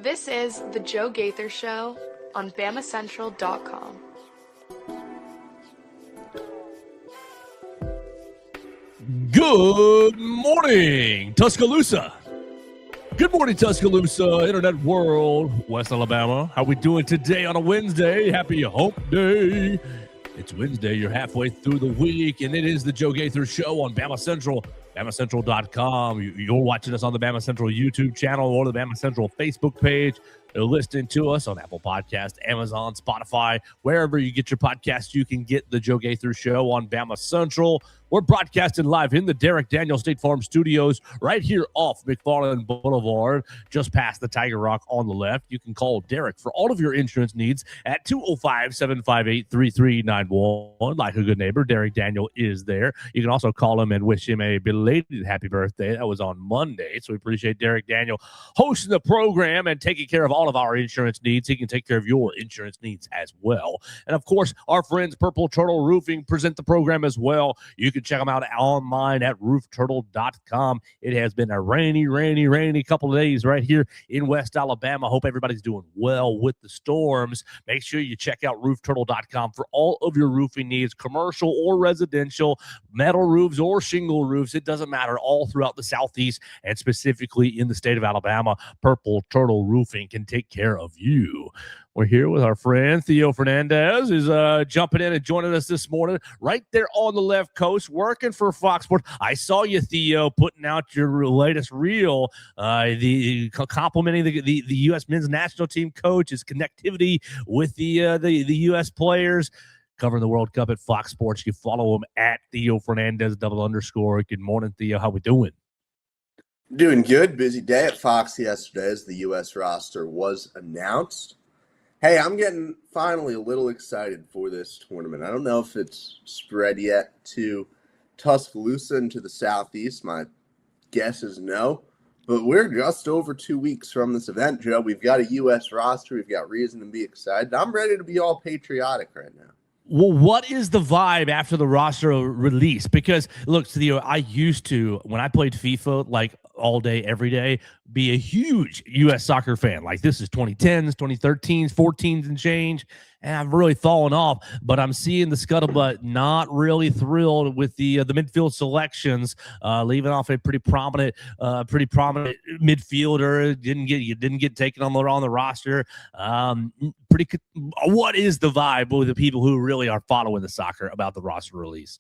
This is The Joe Gaither Show on BamaCentral.com. Good morning, Tuscaloosa. Good morning, Tuscaloosa, Internet World, West Alabama. How we doing today on a Wednesday? Happy Hump Day. It's Wednesday. You're halfway through the week, and it is the Joe Gaither Show on Bama Central, BamaCentral.com. You're watching us on the Bama Central YouTube channel or the Bama Central Facebook page. You're listening to us on Apple Podcasts, Amazon, Spotify, wherever you get your podcasts, you can get the Joe Gaither Show on Bama Central. We're broadcasting live in the Derek Daniel State Farm Studios right here off McFarland Boulevard, just past the Tiger Rock on the left. You can call Derek for all of your insurance needs at 205-758-3391. Like a good neighbor, Derek Daniel is there. You can also call him and wish him a belated happy birthday. That was on Monday, so we appreciate Derek Daniel hosting the program and taking care of all of our insurance needs. He can take care of your insurance needs as well. And, of course, our friends Purple Turtle Roofing present the program as well. You can check them out online at roofturtle.com. It has been a rainy couple of days right here in West Alabama. Hope everybody's doing well with the storms. Make sure you check out roofturtle.com for all of your roofing needs, commercial or residential, metal roofs or shingle roofs. It doesn't matter, all throughout the Southeast and specifically in the state of Alabama. Purple Turtle Roofing can take care of you. We're here with our friend Theo Fernandez, who's jumping in and joining us this morning right there on the left coast, working for Fox Sports. I saw you, Theo, putting out your latest reel, complimenting the U.S. men's national team coach, his connectivity with the U.S. players. Covering the World Cup at Fox Sports. You follow him at Theo Fernandez _. Good morning, Theo. How we doing? Doing good. Busy day at Fox yesterday as the U.S. roster was announced. Hey, I'm getting finally a little excited for this tournament. I don't know if it's spread yet to Tuscaloosa and to the Southeast. My guess is no. But we're just over 2 weeks from this event, Joe. We've got a U.S. roster. We've got reason to be excited. I'm ready to be all patriotic right now. Well, what is the vibe after the roster release? Because, look, Theo, I used to, when I played FIFA, like all day, every day, be a huge U.S. soccer fan. Like, this is 2010s, 2013s, 14s and change, and I've really fallen off. But I'm seeing the Scuttlebutt not really thrilled with the midfield selections, leaving off a pretty prominent midfielder. Didn't get taken on the roster. What is the vibe with the people who really are following the soccer about the roster release?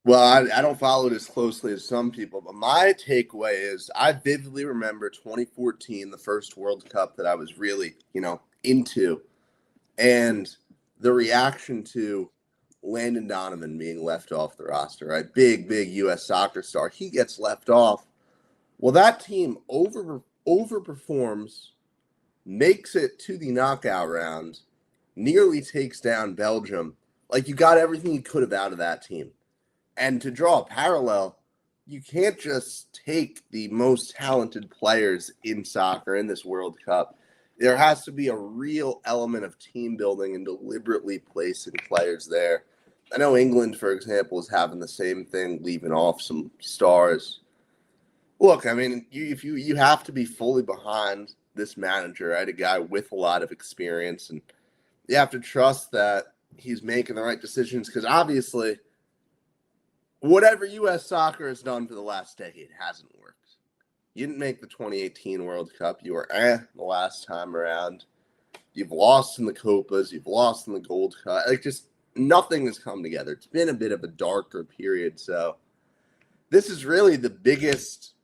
Well, I don't follow it as closely as some people, but my takeaway is I vividly remember 2014, the first World Cup that I was really, into, and the reaction to Landon Donovan being left off the roster, right? Big U.S. soccer star. He gets left off. Well, that team overperforms, makes it to the knockout round, nearly takes down Belgium. Like, you got everything you could have out of that team. And to draw a parallel, you can't just take the most talented players in soccer in this World Cup. There has to be a real element of team building and deliberately placing players there. I know England, for example, is having the same thing, leaving off some stars. Look, I mean, you have to be fully behind this manager, right? A guy with a lot of experience, and you have to trust that he's making the right decisions, because obviously whatever U.S. soccer has done for the last decade hasn't worked. You didn't make the 2018 World Cup. You were the last time around. You've lost in the Copas. You've lost in the Gold Cup. Like, just nothing has come together. It's been a bit of a darker period. So this is really the biggest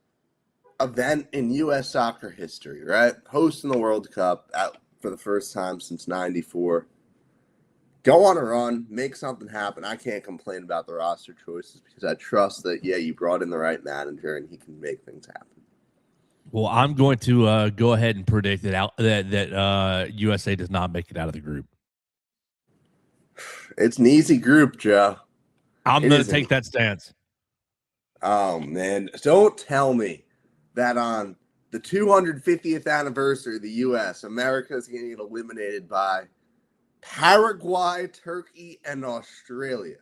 event in U.S. soccer history, right? Hosting the World Cup for the first time since '94. Go on a run, make something happen. I can't complain about the roster choices because I trust that, you brought in the right manager and he can make things happen. Well, I'm going to go ahead and predict that USA does not make it out of the group. It's an easy group, Joe. I'm going to take that stance. Oh, man. Don't tell me that on the 250th anniversary of the U.S., America is going to get eliminated by Paraguay, Turkey, and Australia.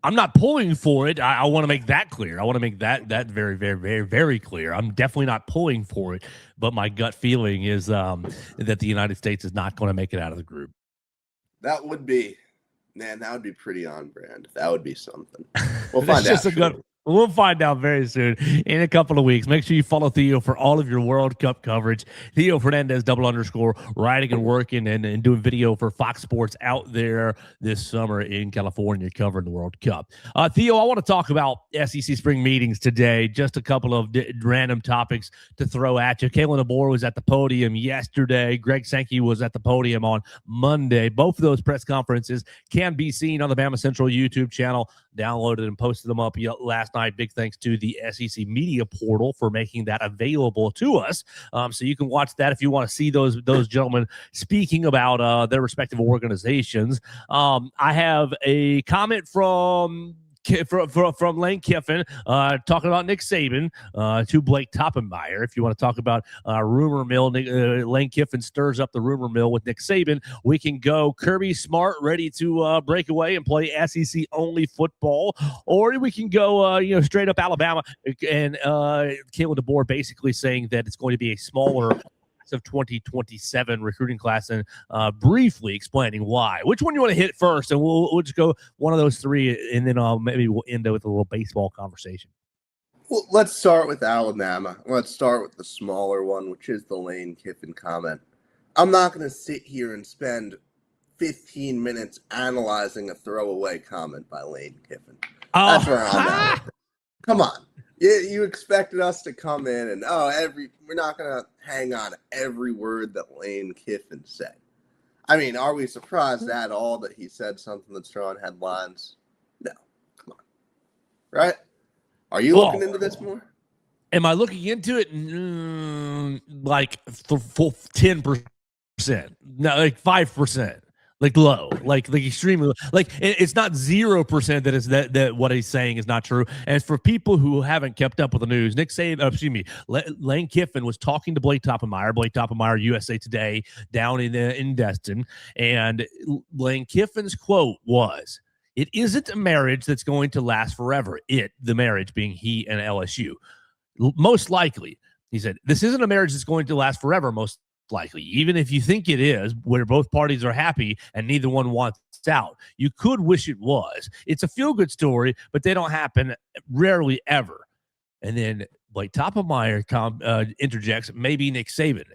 I'm not pulling for it. I want to make that clear. I want to make that very, very, very, very clear. I'm definitely not pulling for it, but my gut feeling is that the United States is not going to make it out of the group. That would be, man, that would be pretty on brand. That would be something. We'll find out. We'll find out very soon in a couple of weeks. Make sure you follow Theo for all of your World Cup coverage. Theo Fernandez, _ writing and working and doing video for Fox Sports out there this summer in California covering the World Cup. Theo, I want to talk about SEC spring meetings today. Just a couple of random topics to throw at you. Kalen DeBoer was at the podium yesterday. Greg Sankey was at the podium on Monday. Both of those press conferences can be seen on the Bama Central YouTube channel. Downloaded and posted them up last night. Big thanks to the SEC Media Portal for making that available to us. So you can watch that if you want to see those gentlemen speaking about their respective organizations. I have a comment from Lane Kiffin talking about Nick Saban to Blake Toppenmeyer. If you want to talk about rumor mill, Lane Kiffin stirs up the rumor mill with Nick Saban. We can go Kirby Smart ready to break away and play SEC only football, or we can go straight up Alabama and Kalen DeBoer basically saying that it's going to be a smaller of 2027 recruiting class, and briefly explaining why. Which one you want to hit first? And we'll just go one of those three, and then maybe we'll end with a little baseball conversation. Well, let's start with Alabama. Let's start with the smaller one, which is the Lane Kiffin comment. I'm not going to sit here and spend 15 minutes analyzing a throwaway comment by Lane Kiffin. That's where I'm at. Come on. You expected us to come in and we're not gonna hang on every word that Lane Kiffin said. I mean, are we surprised at all that he said something that's drawing headlines? No, come on, right? Are you looking into this more? Am I looking into it? Like 10%, no, like 5%. Like low, like extremely low. Like it's not 0% that is that what he's saying is not true. And for people who haven't kept up with the news, Lane Kiffin was talking to Blake Toppenmeyer, USA Today down in Destin, and Lane Kiffin's quote was, "It isn't a marriage that's going to last forever." The marriage being he and LSU, most likely. He said, "This isn't a marriage that's going to last forever, most likely. Even if you think it is, where both parties are happy and neither one wants out. You could wish it was. It's a feel-good story, but they don't happen rarely ever." And then Blake Toppenmeyer interjects, maybe Nick Saban,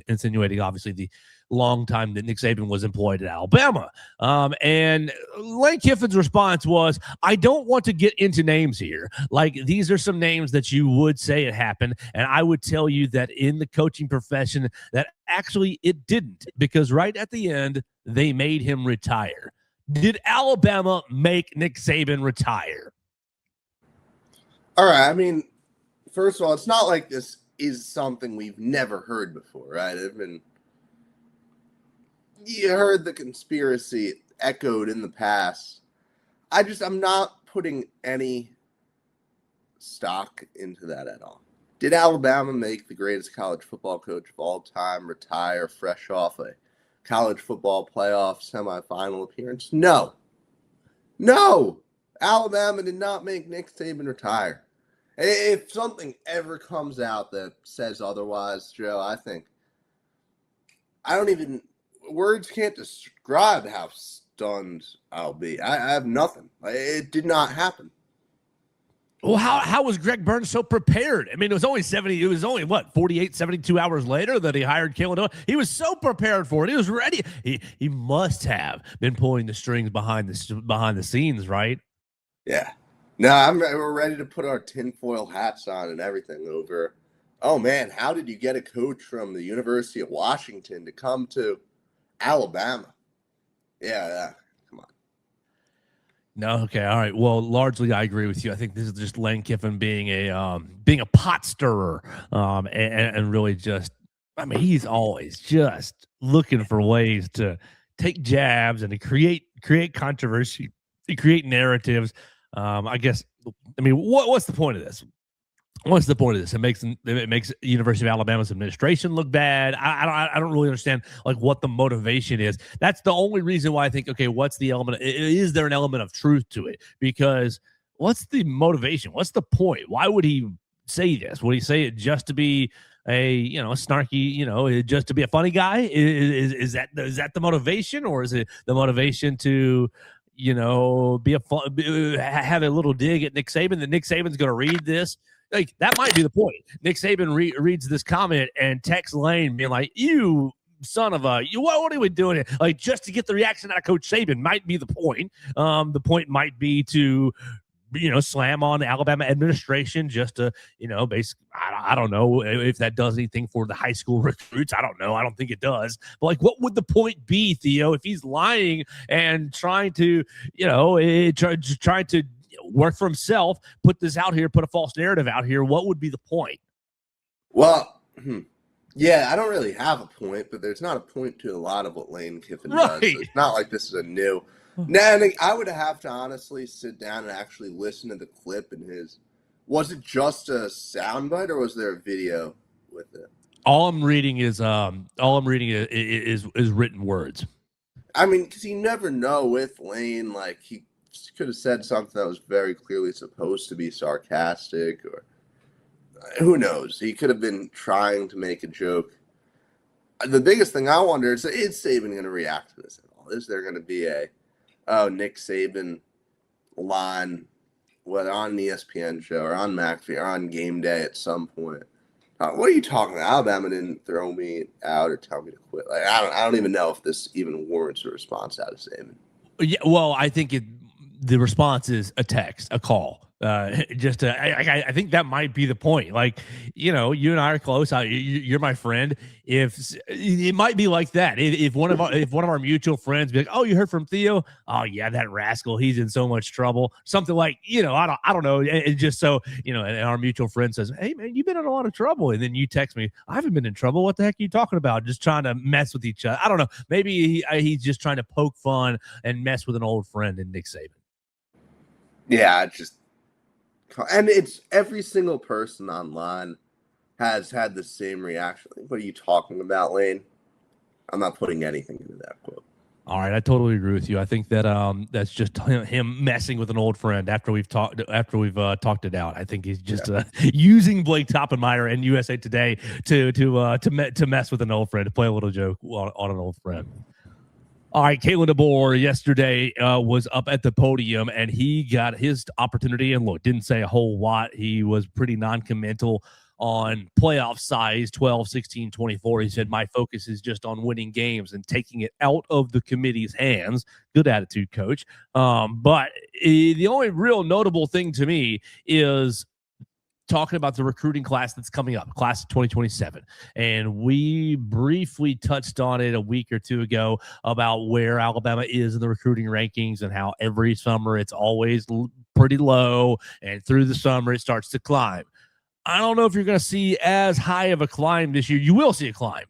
insinuating obviously the long time that Nick Saban was employed at Alabama. And Lane Kiffin's response was, "I don't want to get into names here. Like, these are some names that you would say it happened. And I would tell you that in the coaching profession that actually it didn't, because right at the end, they made him retire." Did Alabama make Nick Saban retire? All right. I mean, first of all, it's not like this is something we've never heard before, right? You heard the conspiracy echoed in the past. I'm not putting any stock into that at all. Did Alabama make the greatest college football coach of all time retire fresh off a college football playoff semifinal appearance? No. Alabama did not make Nick Saban retire. If something ever comes out that says otherwise, Joe, words can't describe how stunned I'll be. I have nothing. It did not happen. Well, how was Greg Burns so prepared? I mean, it was only 48, 72 hours later that he hired Kalen DeBoer. He was so prepared for it. He was ready. He must have been pulling the strings behind the scenes, right? Yeah. No, we're ready to put our tinfoil hats on and everything over. Oh man, how did you get a coach from the University of Washington to come to Alabama? Yeah. Come on. No, okay, all right. Well, largely I agree with you. I think this is just Lane Kiffin being a pot stirrer, and really just, I mean, he's always just looking for ways to take jabs and to create controversy, to create narratives. I guess, I mean, what's the point of this? What's the point of this? It makes University of Alabama's administration look bad. I don't really understand like what the motivation is. That's the only reason why I think, okay, what's the element? Is there an element of truth to it? Because what's the motivation? What's the point? Why would he say this? Would he say it just to be a snarky, just to be a funny guy? Is that the motivation, or is it the motivation to be have a little dig at Nick Saban, that Nick Saban's going to read this? Like, that might be the point. Nick Saban reads this comment and texts Lane being like, "You son of a, what are we doing here?" Like, just to get the reaction out of Coach Saban might be the point. The point might be to, slam on the Alabama administration just to, basically, I don't know if that does anything for the high school recruits. I don't know. I don't think it does. But, like, what would the point be, Theo, if he's lying and trying to, trying to work for himself, put this out here, put a false narrative out here? What would be the point? Well, yeah, I don't really have a point, but there's not a point to a lot of what Lane Kiffin does. So it's not like this is a new. Now, I would have to honestly sit down and actually listen to the clip in his. Was it just a soundbite, or was there a video with it? All I'm reading is written words. I mean, because you never know with Lane. Like, he could have said something that was very clearly supposed to be sarcastic, or who knows? He could have been trying to make a joke. The biggest thing I wonder is Saban going to react to this at all? Is there going to be a Nick Saban line, whether on an ESPN show or on McAfee or on game day at some point? What are you talking about? Alabama didn't throw me out or tell me to quit. Like, I don't even know if this even warrants a response out of Saban. Yeah, well, I think the response is a text, a call. I think that might be the point. Like, you and I are close. You're my friend. If it might be like that, if one of our mutual friends be like, "Oh, you heard from Theo? Oh yeah, that rascal, he's in so much trouble." Something like, I don't know. It just so and our mutual friend says, "Hey man, you've been in a lot of trouble," and then you text me, "I haven't been in trouble. What the heck are you talking about? Just trying to mess with each other." I don't know. Maybe he's just trying to poke fun and mess with an old friend in Nick Saban. Yeah, and it's every single person online has had the same reaction. Like, what are you talking about, Lane? I'm not putting anything into that quote. All right, I totally agree with you. I think that that's just him messing with an old friend after we've talked it out. I think he's just using Blake Toppenmeyer and USA Today to mess with an old friend, to play a little joke on an old friend. All right, Kalen DeBoer yesterday was up at the podium, and he got his opportunity. And look, didn't say a whole lot. He was pretty non-committal on playoff size, 12, 16, 24. He said, "My focus is just on winning games and taking it out of the committee's hands." Good attitude, coach. But the only real notable thing to me is talking about the recruiting class that's coming up, class of 2027. And we briefly touched on it a week or two ago about where Alabama is in the recruiting rankings and how every summer it's always pretty low, and through the summer it starts to climb. I don't know if you're going to see as high of a climb this year. You will see a climb.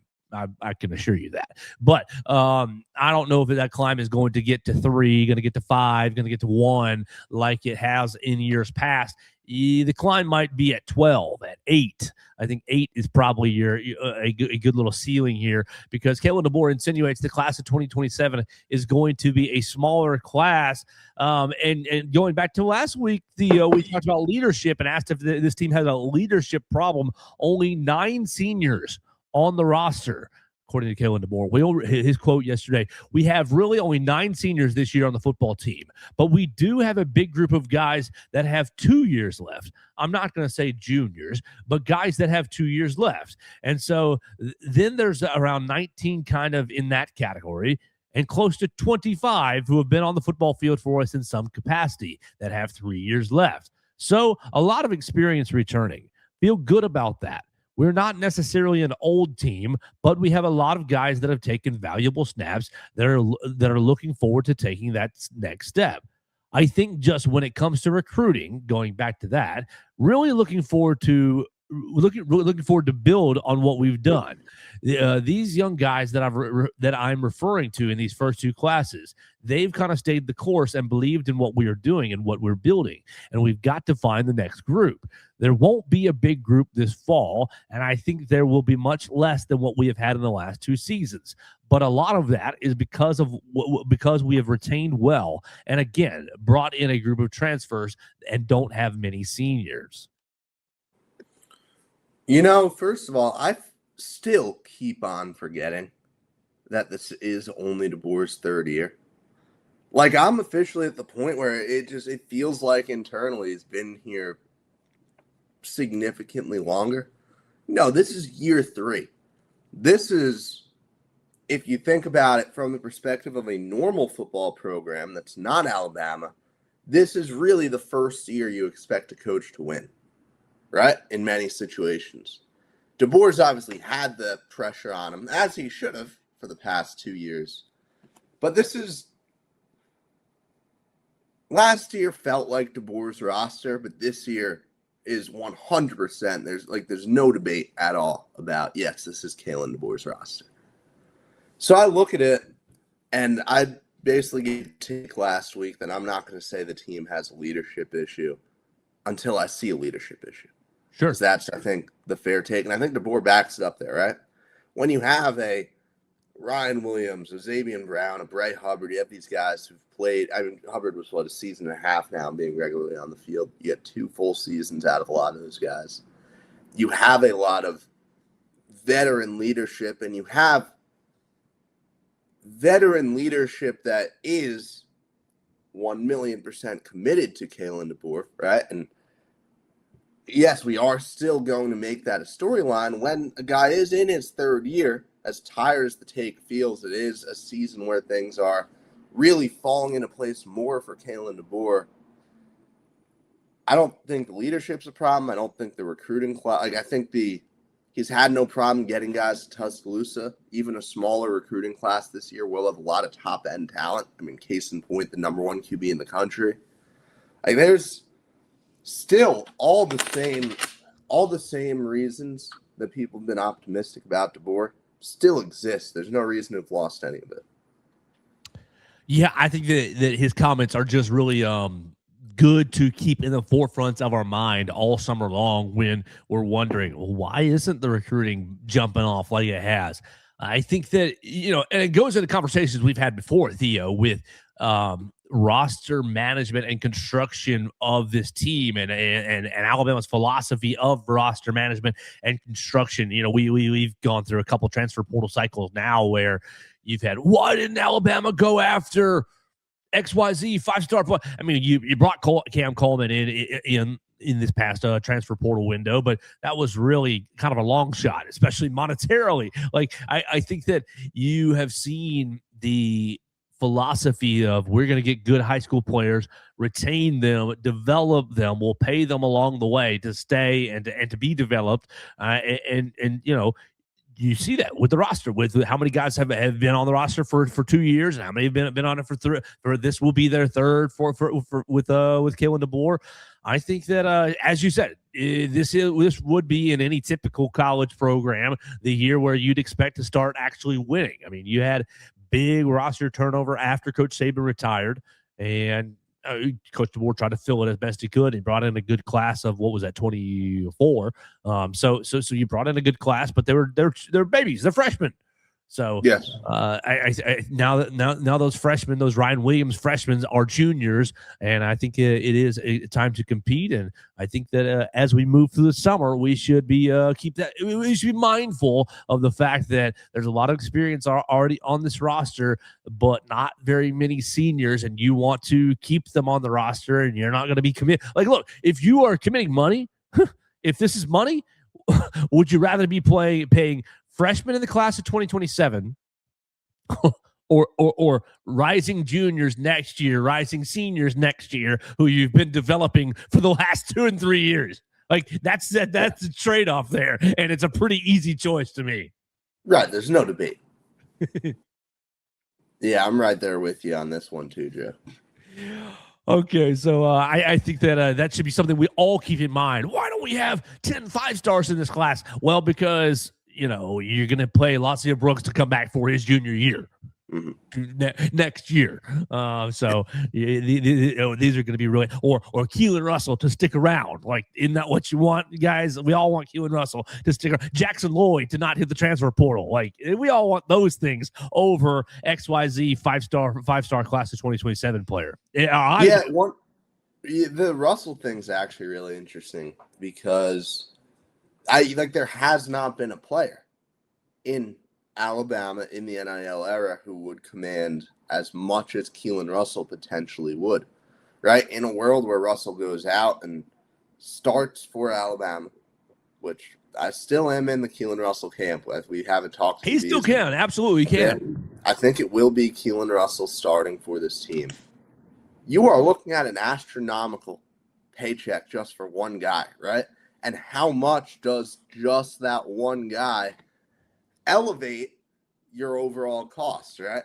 I can assure you that. But I don't know if that climb is going to get to 3, going to get to 5, going to get to 1 like it has in years past. The climb might be at 12, at 8. I think 8 is probably a good little ceiling here, because Kalen DeBoer insinuates the class of 2027 is going to be a smaller class. And going back to last week, Theo, we talked about leadership and asked if this team has a leadership problem. Only 9 seniors on the roster, according to Kalen DeBoer. His quote yesterday: "We have really only 9 seniors this year on the football team, but we do have a big group of guys that have 2 years left." I'm not going to say juniors, but guys that have 2 years left. And so then there's around 19 kind of in that category, and close to 25 who have been on the football field for us in some capacity that have 3 years left. So a lot of experience returning. Feel good about that. We're not necessarily an old team, but we have a lot of guys that have taken valuable snaps that are looking forward to taking that next step. I think just when it comes to recruiting, going back to that, really looking forward to looking forward to build on what we've done. These young guys that I'm referring to in these first two classes, they've kind of stayed the course and believed in what we are doing and what we're building. And we've got to find the next group. There won't be a big group this fall, and I think there will be much less than what we have had in the last two seasons. But a lot of that is because we have retained well and, again, brought in a group of transfers and don't have many seniors. First of all, I still keep on forgetting that this is only DeBoer's third year. Like, I'm officially at the point where it feels like internally he's been here significantly longer. No, this is year 3. This is, if you think about it from the perspective of a normal football program that's not Alabama, this is really the first year you expect a coach to win, right? In many situations. DeBoer's obviously had the pressure on him, as he should have for the past 2 years. But last year felt like DeBoer's roster, but this year is 100%. There's no debate at all about, yes, this is Kalen DeBoer's roster. So I look at it, and I basically gave a take last week that I'm not going to say the team has a leadership issue until I see a leadership issue. Sure. Because that's, I think, the fair take. And I think DeBoer backs it up there, right? When you have a Ryan Williams, a Xavier Brown, a Bray Hubbard, you have these guys who've played. I mean, Hubbard was, a season and a half now being regularly on the field. You get 2 full seasons out of a lot of those guys. You have a lot of veteran leadership, and you have veteran leadership that is 1,000,000% committed to Kalen DeBoer, right? And yes, we are still going to make that a storyline when a guy is in his third year, as tired as the take feels. It is a season where things are really falling into place more for Kalen DeBoer. I don't think the leadership's a problem. I don't think the recruiting I think he's had no problem getting guys to Tuscaloosa. Even a smaller recruiting class this year will have a lot of top-end talent. I mean, case in point, the number 1 QB in the country. There's still all the same reasons that people have been optimistic about DeBoer still exist. There's no reason to have lost any of it. Yeah, I think that his comments are just really good to keep in the forefront of our mind all summer long when we're wondering, well, why isn't the recruiting jumping off like it has? I think that, and it goes into conversations we've had before, Theo, with roster management and construction of this team and Alabama's philosophy of roster management and construction. We've gone through a couple transfer portal cycles now where you've had, why didn't Alabama go after XYZ 5-star? I mean, you brought Cam Coleman in this past transfer portal window, but that was really kind of a long shot, especially monetarily. I think that you have seen the philosophy of we're going to get good high school players, retain them, develop them, we'll pay them along the way to stay and to be developed. You see that with the roster, with how many guys have been on the roster for 2 years, and how many have been on it for 3. For this will be their third with Kalen DeBoer. I think that as you said, this would be in any typical college program the year where you'd expect to start actually winning. I mean, you had big roster turnover after Coach Saban retired, and Coach DeBoer tried to fill it as best he could. He brought in a good class of 24. So you brought in a good class, but they're babies, they're freshmen. So yes, now those freshmen, those Ryan Williams freshmen, are juniors, and I think it is a time to compete. And I think that as we move through the summer, we should be we should be mindful of the fact that there's a lot of experience already on this roster, but not very many seniors, and you want to keep them on the roster, and you're not going to be committed. Look, if you are committing money, if this is money, would you rather be paying freshmen in the class of 2027 or rising juniors next year, rising seniors next year, who you've been developing for the last 2 and 3 years? That's the trade-off there, and it's a pretty easy choice to me. Right, there's no debate. Yeah, I'm right there with you on this one too, Joe. Okay, so I think that that should be something we all keep in mind. Why don't we have 10 5-stars in this class? Well, because, you're going to pay Lacio Brooks to come back for his junior year. Next year. So these are going to be really, or Keelan Russell to stick around. Like, isn't that what you want, guys? We all want Keelan Russell to stick around. Jackson Lloyd to not hit the transfer portal. Like, we all want those things over XYZ five-star class of 2027 player. The Russell thing's actually really interesting because there has not been a player in Alabama in the NIL era who would command as much as Keelan Russell potentially would, right? In a world where Russell goes out and starts for Alabama, which I still am in the Keelan Russell camp. We haven't talked. He still can, absolutely can. Yeah, I think it will be Keelan Russell starting for this team. You are looking at an astronomical paycheck just for one guy, right? And how much does just that one guy elevate your overall costs, right?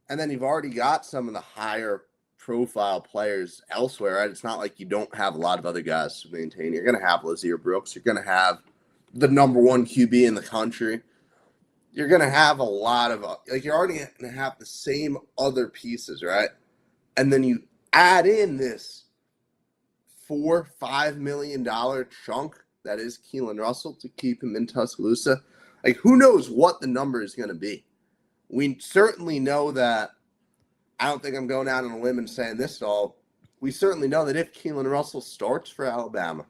And then you've already got some of the higher profile players elsewhere, right? It's not like you don't have a lot of other guys to maintain. You're going to have Lazier Brooks. You're going to have the number one QB in the country. You're going to have a lot of, you're already going to have the same other pieces, right? And then you add in this $4-5 million chunk that is Keelan Russell to keep him in Tuscaloosa. Like, who knows what the number is going to be? We certainly know that. I don't think I'm going out on a limb and saying this at all. We certainly know that if Keelan Russell starts for Alabama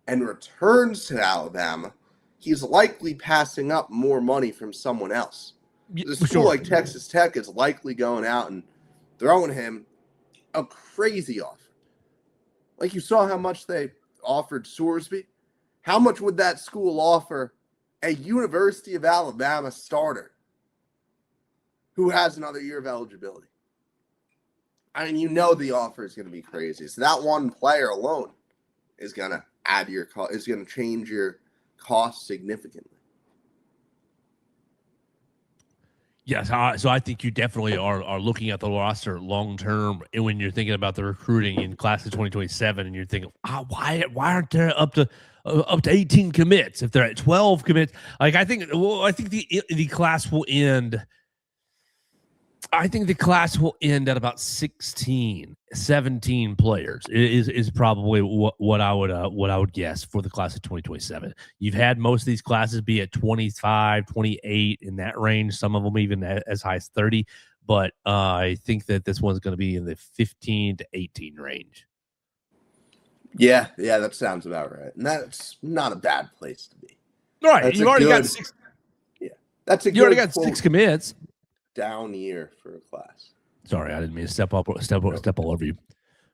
and returns to Alabama, he's likely passing up more money from someone else. The school like Texas Tech is likely going out and throwing him a crazy offer. Like, you saw how much they offered Sorsby. How much would that school offer a University of Alabama starter who has another year of eligibility? I mean, the offer is going to be crazy. So that one player alone is going to add is going to change your cost significantly. Yes, so I think you definitely are looking at the roster long term when you're thinking about the recruiting in class of 2027, and you're thinking, why aren't there up to 18 commits if they're at 12 commits? Like, I think the class will end. I think the class will end at about 16, 17 players is probably what I would guess for the class of 2027. You've had most of these classes be at 25, 28 in that range. Some of them even as high as 30. But I think that this one's going to be in the 15 to 18 range. Yeah, that sounds about right. And that's not a bad place to be. All right, you already got 6. Yeah, that's a. You already got 6 commits. Down year for a class. Sorry, I didn't mean to step all over you.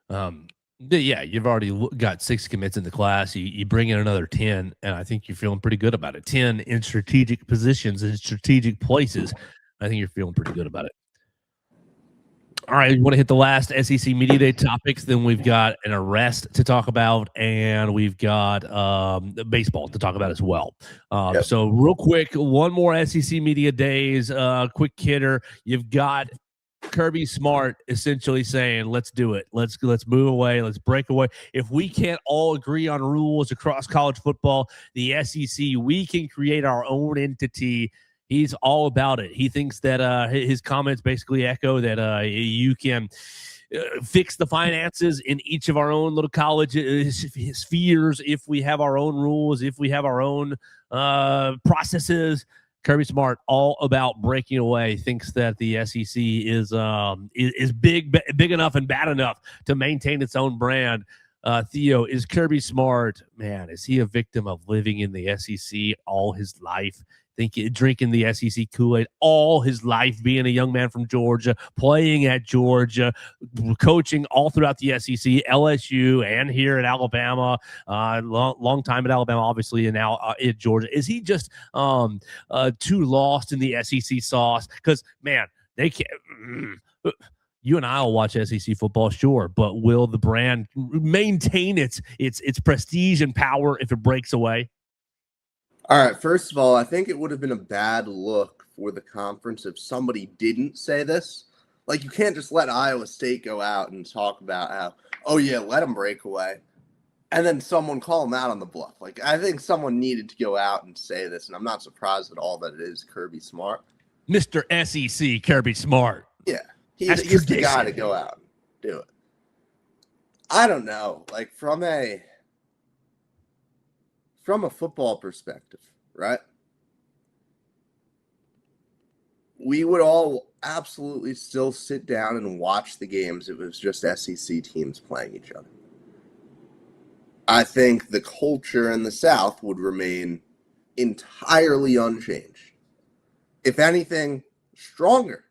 Yeah, you've already got 6 commits in the class. You bring in another 10, and I think you're feeling pretty good about it. 10 in strategic positions in strategic places. I think you're feeling pretty good about it. All right, you want to hit the last SEC Media Day topics? Then we've got an arrest to talk about, and we've got baseball to talk about as well. So real quick, one more SEC Media Days, quick hitter. You've got Kirby Smart essentially saying, let's do it. Let's move away. Let's break away. If we can't all agree on rules across college football, the SEC, we can create our own entity. He's all about it. He thinks that his comments basically echo that you can fix the finances in each of our own little college spheres if we have our own rules, if we have our own processes. Kirby Smart, all about breaking away, thinks that the SEC is big enough and bad enough to maintain its own brand. Theo, is Kirby Smart, man, is he a victim of living in the SEC all his life? Drinking the SEC Kool-Aid all his life, being a young man from Georgia, playing at Georgia, coaching all throughout the SEC, LSU, and here at Alabama, long time at Alabama, obviously, and now at Georgia. Is he just too lost in the SEC sauce? Because, man, they can't. You and I will watch SEC football, sure, but will the brand maintain its prestige and power if it breaks away? All right, first of all, I think it would have been a bad look for the conference if somebody didn't say this. Like, you can't just let Iowa State go out and talk about how, oh, yeah, let them break away. And then someone call him out on the bluff. Like, I think someone needed to go out and say this, and I'm not surprised at all that it is Kirby Smart. Mr. SEC Kirby Smart. Yeah. He's the guy to go out and do it. I don't know. Like, from a football perspective, right? We would all absolutely still sit down and watch the games. It was just SEC teams playing each other. I think the culture in the South would remain entirely unchanged. If anything, stronger.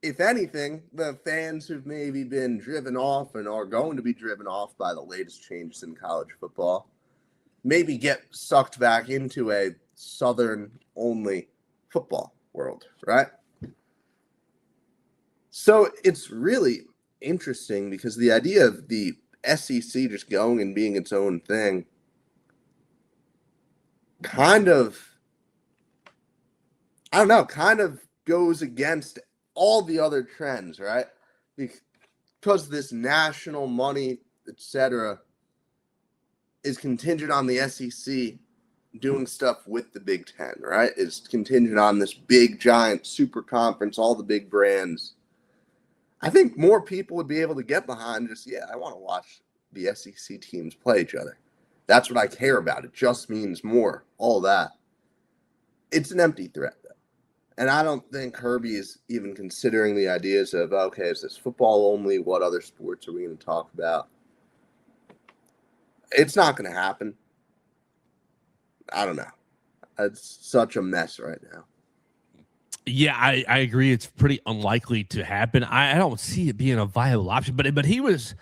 If anything, the fans who've maybe been driven off and are going to be driven off by the latest changes in college football maybe get sucked back into a Southern-only football world, right? So it's really interesting because the idea of the SEC just going and being its own thing kind of goes against all the other trends, right? Because this national money, etc., is contingent on the SEC doing stuff with the Big Ten, right? It's contingent on this big, giant super conference, all the big brands. I think more people would be able to get behind just, I want to watch the SEC teams play each other. That's what I care about. It just means more, all that. It's an empty threat, though. And I don't think Kirby is even considering the ideas of, okay, is this football only? What other sports are we going to talk about? It's not going to happen. I don't know. It's such a mess right now. Yeah, I agree. It's pretty unlikely to happen. I don't see it being a viable option. But he was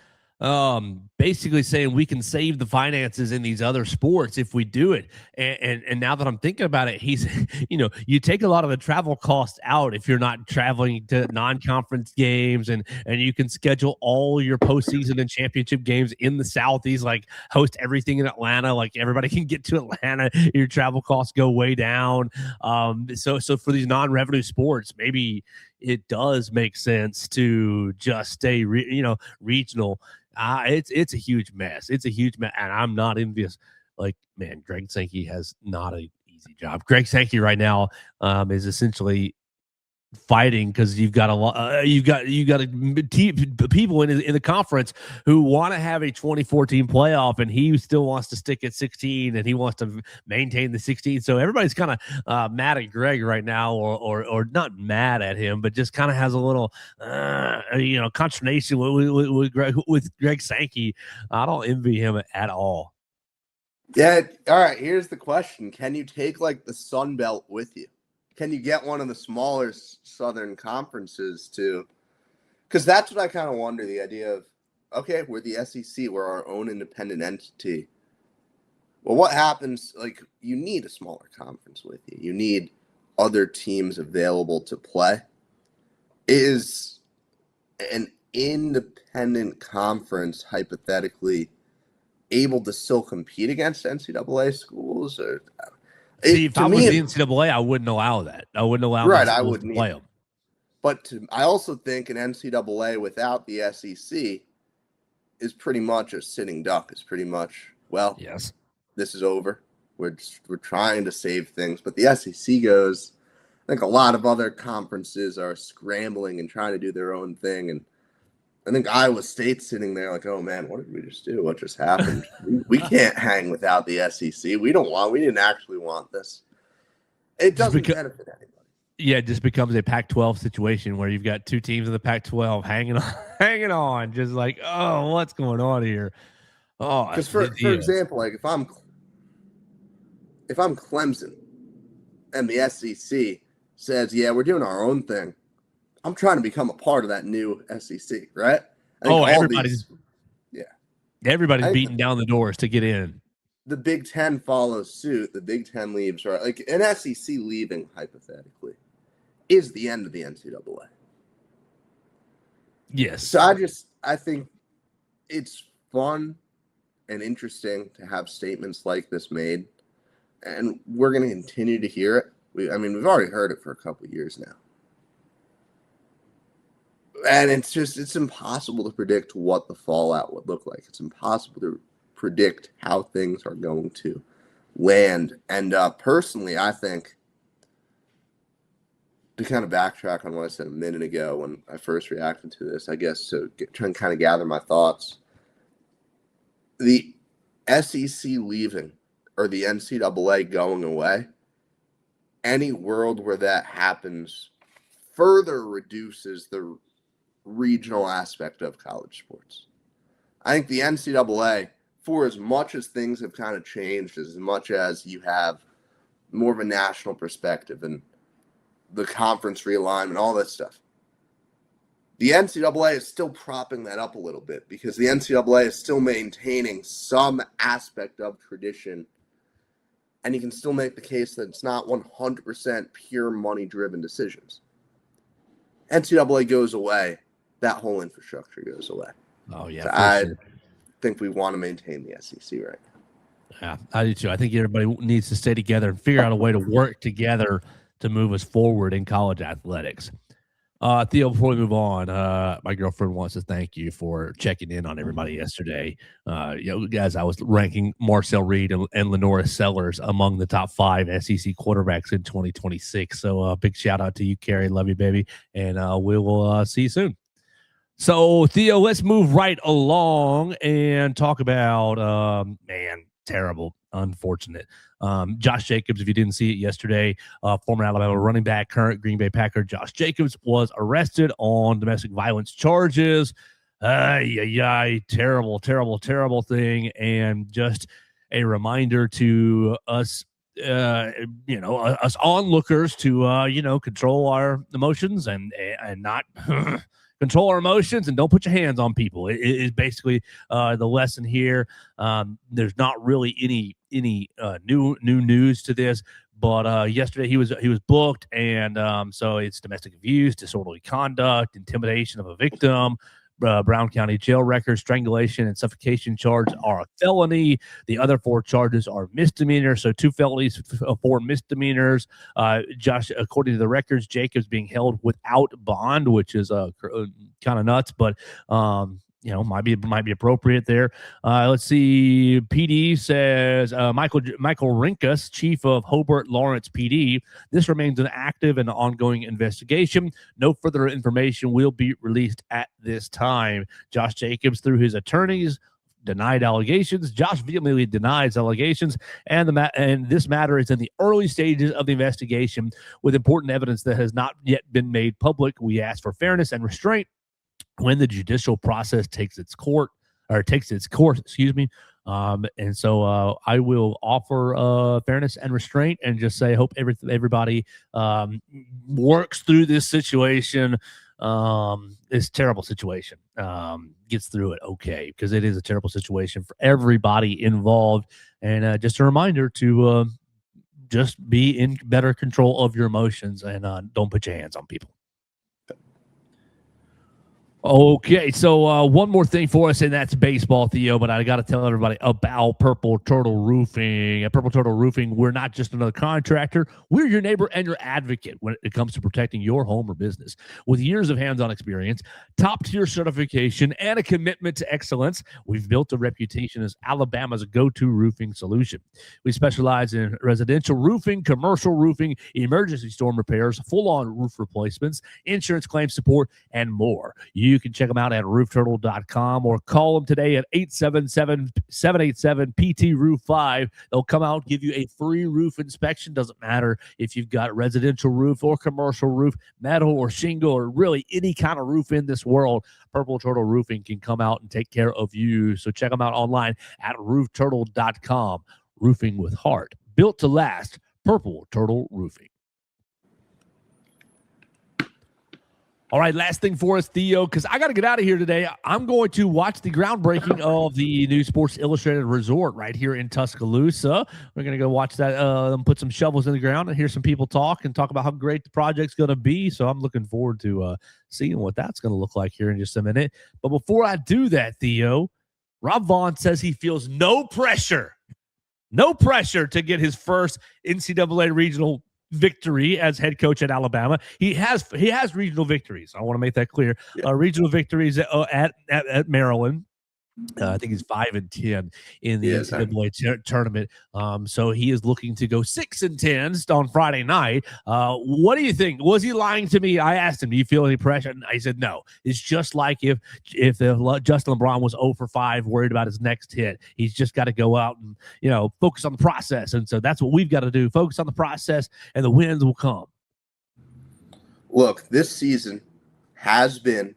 basically saying we can save the finances in these other sports if we do it. And now that I'm thinking about it, he's, you take a lot of the travel costs out if you're not traveling to non-conference games, and you can schedule all your postseason and championship games in the Southeast, like host everything in Atlanta. Like everybody can get to Atlanta. Your travel costs go way down. So for these non-revenue sports, maybe it does make sense to just stay, regional. It's a huge mess. It's a huge mess, and I'm not envious. Like, man, Greg Sankey has not an easy job. Greg Sankey right now is essentially fighting because you've got a lot. You've got people in the conference who want to have a 2014 playoff, and he still wants to stick at 16, and he wants to maintain the 16. So everybody's kind of mad at Greg right now, or not mad at him, but just kind of has a little consternation with Greg Sankey. I don't envy him at all. Yeah. All right. Here's the question: can you take like the Sun Belt with you? Can you get one of the smaller Southern conferences to? Because that's what I kind of wonder. The idea of, okay, we're the SEC, we're our own independent entity. Well, what happens? Like, you need a smaller conference with you. You need other teams available to play. Is an independent conference hypothetically able to still compete against NCAA schools? Or see, if I was the NCAA, I wouldn't allow that. I wouldn't allow I wouldn't to play them. But I also think an NCAA without the SEC is pretty much a sitting duck. It's pretty much, well, yes, this is over. We're trying to save things. But the SEC goes, I think a lot of other conferences are scrambling and trying to do their own thing. And I think Iowa State's sitting there like, oh, man, what did we just do? What just happened? we can't hang without the SEC. We didn't actually want this. It doesn't benefit anybody. Yeah, it just becomes a Pac-12 situation where you've got two teams in the Pac-12 hanging on, just like, oh, what's going on here? Oh, because for example, like if I'm Clemson and the SEC says, yeah, we're doing our own thing, I'm trying to become a part of that new SEC, right? Everybody's beating down the doors to get in. The Big Ten follows suit. The Big Ten leaves, right? Like an SEC leaving, hypothetically, is the end of the NCAA. Yes. So I think it's fun and interesting to have statements like this made, and we're going to continue to hear it. We've already heard it for a couple of years now. And it's impossible to predict what the fallout would look like. It's impossible to predict how things are going to land. And personally, I think, to kind of backtrack on what I said a minute ago when I first reacted to this, I guess, to try and kind of gather my thoughts, the SEC leaving or the NCAA going away, any world where that happens further reduces the regional aspect of college sports. I think the NCAA, for as much as things have kind of changed, as much as you have more of a national perspective and the conference realignment, all that stuff, the NCAA is still propping that up a little bit because the NCAA is still maintaining some aspect of tradition, and you can still make the case that it's not 100% pure money-driven decisions. NCAA goes away, that whole infrastructure goes away. Oh, yeah. So I think we want to maintain the SEC right now. Yeah, I do too. I think everybody needs to stay together and figure out a way to work together to move us forward in college athletics. Theo, before we move on, my girlfriend wants to thank you for checking in on everybody yesterday. Guys, I was ranking Marcel Reed and Lenora Sellers among the top 5 SEC quarterbacks in 2026. So big shout out to you, Carrie. Love you, baby. And we will see you soon. So, Theo, let's move right along and talk about, terrible, unfortunate. Josh Jacobs, if you didn't see it yesterday, former Alabama running back, current Green Bay Packer, Josh Jacobs was arrested on domestic violence charges. Terrible, terrible, terrible thing. And just a reminder to us, us onlookers to, control our emotions and not control our emotions and don't put your hands on people. It is basically the lesson here. There's not really any new news to this, but yesterday he was booked, and so it's domestic abuse, disorderly conduct, intimidation of a victim. Brown County jail record, strangulation and suffocation charge are a felony. The other 4 charges are misdemeanors. So 2 felonies, 4 misdemeanors. Josh, according to the records, Jacobs being held without bond, which is kind of nuts, but might be appropriate there. Let's see. PD says Michael Rinkus, chief of Hobart Lawrence PD. This remains an active and ongoing investigation. No further information will be released at this time. Josh Jacobs, through his attorneys, denied allegations. Josh vehemently denies allegations, and this matter is in the early stages of the investigation with important evidence that has not yet been made public. We ask for fairness and restraint when the judicial process takes its course, and so I will offer fairness and restraint and just say, hope everybody works through this situation, this terrible situation, gets through it okay, because it is a terrible situation for everybody involved. And just a reminder to just be in better control of your emotions and don't put your hands on people. Okay, so one more thing for us, and that's baseball, Theo, but I got to tell everybody about Purple Turtle Roofing. At Purple Turtle Roofing, we're not just another contractor. We're your neighbor and your advocate when it comes to protecting your home or business. With years of hands-on experience, top-tier certification, and a commitment to excellence, we've built a reputation as Alabama's go-to roofing solution. We specialize in residential roofing, commercial roofing, emergency storm repairs, full-on roof replacements, insurance claim support, and more. You can check them out at roofturtle.com or call them today at 877-787-PT-ROOF-5. They'll come out, give you a free roof inspection. Doesn't matter if you've got a residential roof or commercial roof, metal or shingle, or really any kind of roof in this world. Purple Turtle Roofing can come out and take care of you. So check them out online at roofturtle.com. Roofing with heart. Built to last. Purple Turtle Roofing. All right, last thing for us, Theo, because I got to get out of here today. I'm going to watch the groundbreaking of the new Sports Illustrated Resort right here in Tuscaloosa. We're going to go watch that, put some shovels in the ground and hear some people talk about how great the project's going to be. So I'm looking forward to seeing what that's going to look like here in just a minute. But before I do that, Theo, Rob Vaughn says he feels no pressure to get his first NCAA regional victory as head coach at Alabama. He has regional victories. I want to make that clear. Yeah. Regional victories at Maryland, I think he's 5-10 in the Yes, NCAA tournament. So he is looking to go 6-10 on Friday night. What do you think? Was he lying to me? I asked him, "Do you feel any pressure?" And he said, "No." It's just like if Justin LeBron was 0 for 5, worried about his next hit. He's just got to go out and focus on the process. And so that's what we've got to do: focus on the process, and the wins will come. Look, this season has been,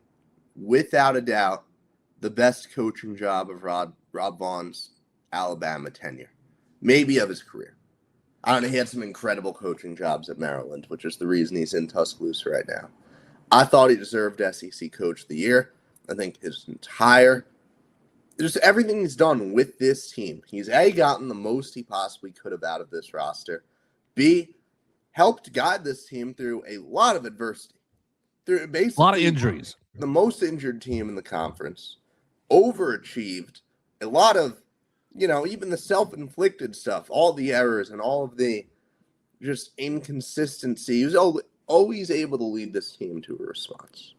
without a doubt, the best coaching job of Rob Vaughn's Alabama tenure, maybe of his career. I don't know. He had some incredible coaching jobs at Maryland, which is the reason he's in Tuscaloosa right now. I thought he deserved SEC Coach of the Year. I think just everything he's done with this team. He's A, gotten the most he possibly could have out of this roster. B, helped guide this team through a lot of adversity. Through basically a lot of injuries. The most injured team in the conference. Overachieved, a lot of, even the self-inflicted stuff, all the errors and all of the just inconsistency. He was always able to lead this team to a response.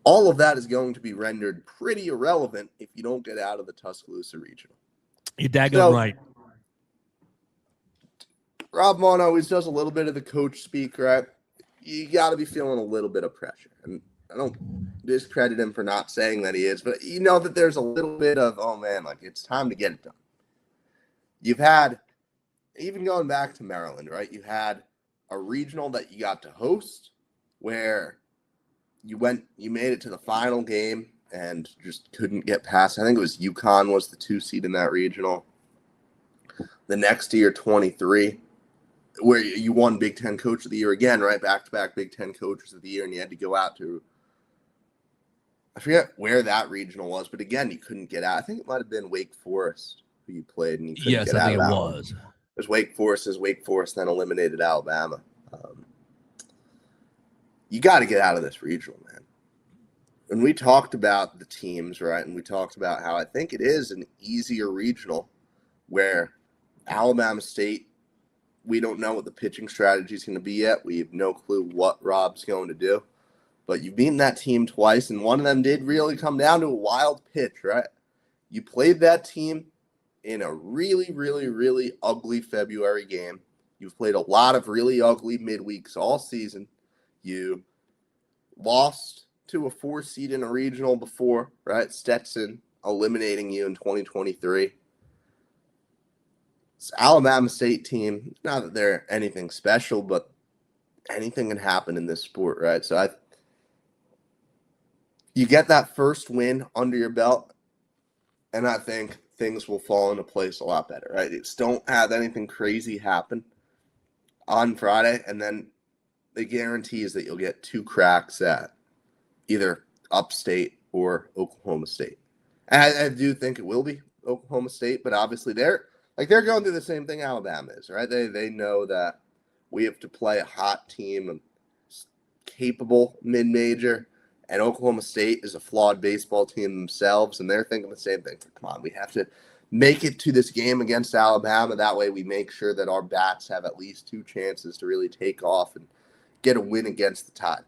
All of that is going to be rendered pretty irrelevant if you don't get out of the Tuscaloosa Regional. You're daggone right. Rob Vaughn always does a little bit of the coach speak, right? You got to be feeling a little bit of pressure. And I don't discredit him for not saying that he is, but you know that there's a little bit of, oh man, like it's time to get it done. You've had, even going back to Maryland, right? You had a regional that you got to host where you made it to the final game and just couldn't get past. I think it was UConn was the 2 seed in that regional. The next year, 23, where you won Big Ten Coach of the Year again, right? Back-to-back Big Ten Coaches of the Year, and you had to go out to, I forget where that regional was, but again, you couldn't get out. I think it might have been Wake Forest who you played, and you couldn't get out. Yes, I think it was. It was Wake Forest, Wake Forest then eliminated Alabama. You got to get out of this regional, man. When we talked about the teams, right, and we talked about how I think it is an easier regional where Alabama State, we don't know what the pitching strategy is going to be yet. We have no clue what Rob's going to do. But you've beaten that team twice, and one of them did really come down to a wild pitch, right? You played that team in a really, really, really ugly February game. You've played a lot of really ugly midweeks all season. You lost to a 4 seed in a regional before, right? Stetson eliminating you in 2023. It's Alabama State team, not that they're anything special, but anything can happen in this sport, right? So you get that first win under your belt, and I think things will fall into place a lot better, right? Just don't have anything crazy happen on Friday, and then the guarantee is that you'll get 2 cracks at either Upstate or Oklahoma State. And I do think it will be Oklahoma State, but obviously they're going through the same thing Alabama is, right? They know that we have to play a hot team, a capable mid-major, and Oklahoma State is a flawed baseball team themselves, and they're thinking the same thing. Come on, we have to make it to this game against Alabama. That way we make sure that our bats have at least 2 chances to really take off and get a win against the Tide.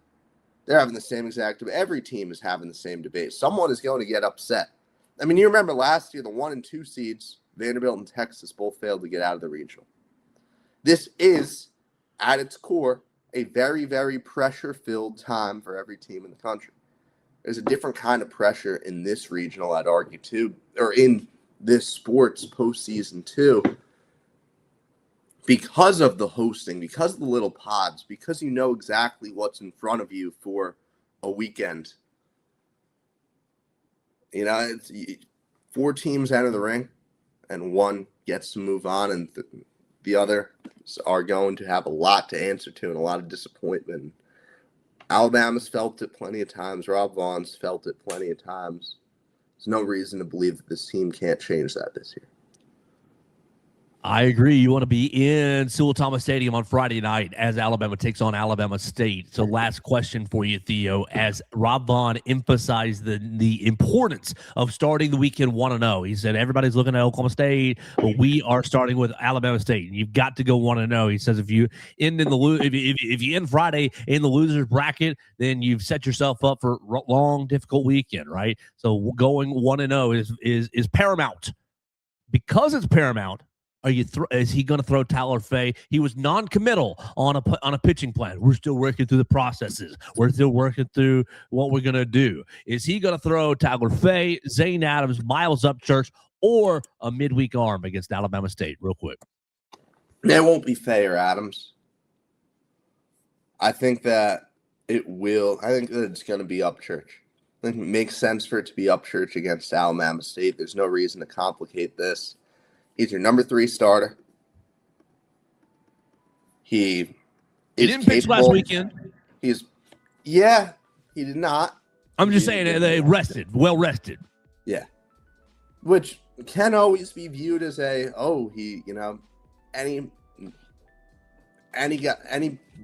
They're having the same exact debate. Every team is having the same debate. Someone is going to get upset. I mean, you remember last year, the 1 and 2 seeds, Vanderbilt and Texas, both failed to get out of the regional. This is, at its core, a very, very pressure-filled time for every team in the country. There's a different kind of pressure in this regional, I'd argue, too, or in this sports postseason, too, because of the hosting, because of the little pods, because you know exactly what's in front of you for a weekend. You know, it's 4 teams enter the ring, and 1 gets to move on, and the other are going to have a lot to answer to and a lot of disappointment. Alabama's felt it plenty of times. Rob Vaughn's felt it plenty of times. There's no reason to believe that this team can't change that this year. I agree. You want to be in Sewell Thomas Stadium on Friday night as Alabama takes on Alabama State. So last question for you, Theo, as Rob Vaughn emphasized the importance of starting the weekend 1-0. He said everybody's looking at Oklahoma State, but we are starting with Alabama State. You've got to go 1-0. He says if you end in the if you end Friday in the losers bracket, then you've set yourself up for a long, difficult weekend, right? So going 1-0 is paramount. Because it's paramount, is he going to throw Tyler Fay? He was non-committal on a pitching plan. We're still working through the processes. We're still working through what we're going to do. Is he going to throw Tyler Fay, Zane Adams, Miles Upchurch, or a midweek arm against Alabama State? Real quick. It won't be Fay or Adams. I think that it will. I think that it's going to be Upchurch. I think it makes sense for it to be Upchurch against Alabama State. There's no reason to complicate this. He's your number 3 starter. He didn't pitch last weekend. He did not. I'm just saying they rested, well rested. Yeah. Which can always be viewed as any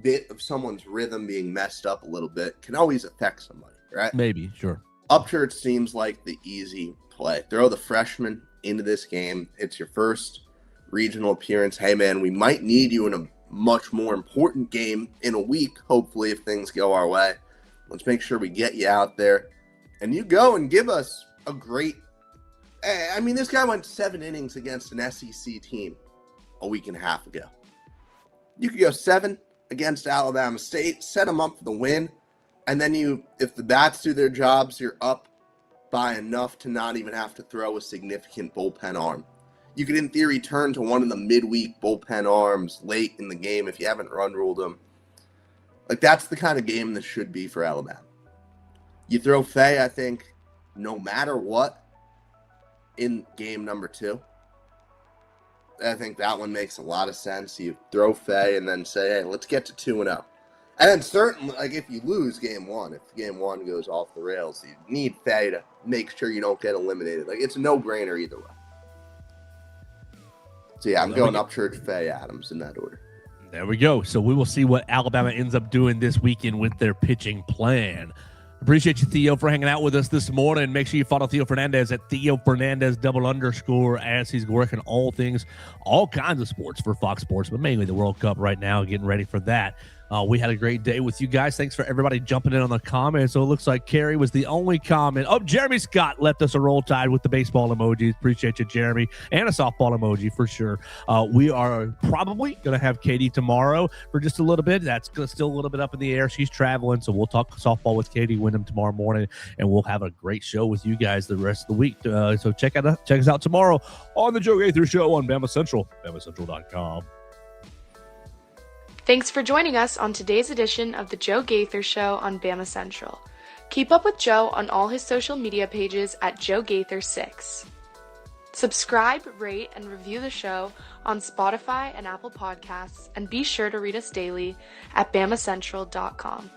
bit of someone's rhythm being messed up a little bit can always affect somebody, right? Maybe, sure. Upchurch seems like the easy play. Throw the freshman into this game. It's your first regional appearance. Hey, man, we might need you in a much more important game in a week, hopefully, if things go our way. Let's make sure we get you out there. And you go and give us a great – I mean, this guy went 7 innings against an SEC team a week and a half ago. You could go 7 against Alabama State, set them up for the win, and then if the bats do their jobs, you're up by enough to not even have to throw a significant bullpen arm. You could, in theory, turn to one of the midweek bullpen arms late in the game if you haven't run ruled them. Like, that's the kind of game this should be for Alabama. You throw Fay, I think, no matter what, in game number 2. I think that one makes a lot of sense. You throw Fay and then say, hey, let's get to 2-0. And then certainly, like, if you lose game 1, if game 1 goes off the rails, you need Fay to make sure you don't get eliminated. Like, it's a no-brainer either way. So, yeah, I'm going Upchurch, Fay, Adams in that order. There we go. So we will see what Alabama ends up doing this weekend with their pitching plan. Appreciate you, Theo, for hanging out with us this morning. Make sure you follow Theo Fernandez at Theo Fernandez _ as he's working all kinds of sports for Fox Sports, but mainly the World Cup right now, getting ready for that. We had a great day with you guys. Thanks for everybody jumping in on the comments. So it looks like Carrie was the only comment. Oh, Jeremy Scott left us a roll tide with the baseball emojis. Appreciate you, Jeremy. And a softball emoji for sure. We are probably going to have Katie tomorrow for just a little bit. That's still a little bit up in the air. She's traveling, so we'll talk softball with Katie Wyndham tomorrow morning, and we'll have a great show with you guys the rest of the week. So check us out tomorrow on the Joe Gaither Show on Bama Central, BamaCentral.com. Thanks for joining us on today's edition of the Joe Gaither Show on Bama Central. Keep up with Joe on all his social media pages at Joe Gaither6. Subscribe, rate, and review the show on Spotify and Apple Podcasts, and be sure to read us daily at BamaCentral.com.